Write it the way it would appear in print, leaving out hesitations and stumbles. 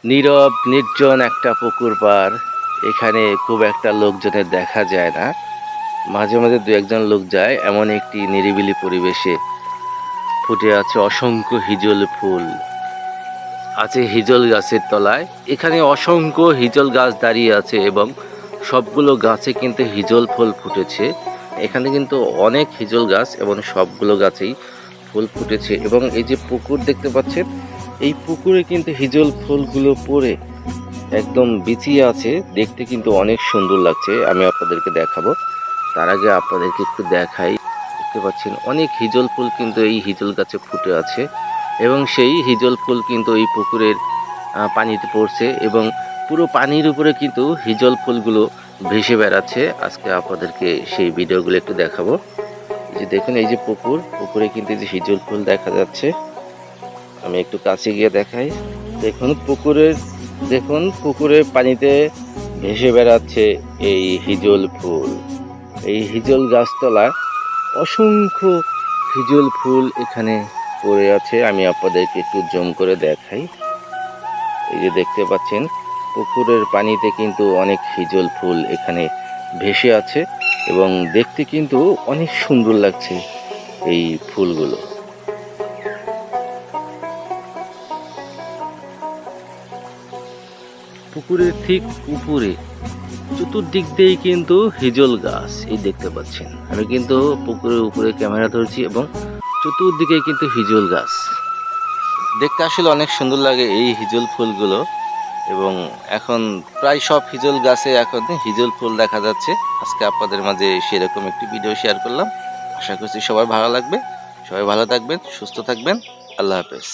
নীরব নির্জন একটা পুকুর পাড়। এখানে খুব একটা লোকজনের দেখা যায় না, মাঝে মাঝে দু একজন লোক যায়। এমন একটি নিরিবিলি পরিবেশে ফুটে আছে অসংখ্য হিজল ফুল। আছে হিজল গাছের তলায়, এখানে অসংখ্য হিজল গাছ দাঁড়িয়ে আছে এবং সবগুলো গাছে কিন্তু হিজল ফুল ফুটেছে। এখানে কিন্তু অনেক হিজল গাছ এবং সবগুলো গাছেই ফুল ফুটেছে। এবং এই যে পুকুর দেখতে পাচ্ছেন, এই পুকুরে কিন্তু হিজল ফুলগুলো পড়ে একদম বিছিয়ে আছে, দেখতে কিন্তু অনেক সুন্দর লাগছে। আমি আপনাদেরকে দেখাবো, তার আগে আপনাদেরকে একটু দেখাই। দেখতে পাচ্ছেন অনেক হিজল ফুল কিন্তু এই হিজল গাছে ফুটে আছে এবং সেই হিজল ফুল কিন্তু এই পুকুরের পানিতে পড়ছে এবং পুরো পানির উপরে কিন্তু হিজল ফুলগুলো ভেসে বেড়াচ্ছে। আজকে আপনাদেরকে সেই ভিডিওগুলো একটু দেখাবো। এই যে দেখুন, এই যে পুকুরে কিন্তু এই যে হিজল ফুল দেখা যাচ্ছে। আমি একটু কাছে গিয়ে দেখাই। দেখুন পুকুরের পানিতে ভেসে বেড়াচ্ছে এই হিজল ফুল। এই হিজল গাছতলায় অসংখ্য হিজল ফুল এখানে পড়ে আছে। আমি আপনাদেরকে একটু জুম করে দেখাই। এই যে দেখতে পাচ্ছেন, পুকুরের পানিতে কিন্তু অনেক হিজল ফুল এখানে ভেসে আছে এবং দেখতে কিন্তু অনেক সুন্দর লাগছে এই ফুলগুলো। পুকুরের ঠিক উপরে চতুর্দিক দিয়েই কিন্তু হিজল গাছ, এই দেখতে পাচ্ছেন। আমি কিন্তু পুকুরের উপরে ক্যামেরা ধরছি এবং চতুর্দিকে কিন্তু হিজল গাছ। দেখতে আসলে অনেক সুন্দর লাগে এই হিজল ফুলগুলো। এবং এখন প্রায় সব হিজল গাছে এখন হিজল ফুল দেখা যাচ্ছে। আজকে আপনাদের মাঝে সেরকম একটি ভিডিও শেয়ার করলাম। আশা করছি সবার ভালো লাগবে। সবাই ভালো থাকবেন, সুস্থ থাকবেন। আল্লাহ হাফেজ।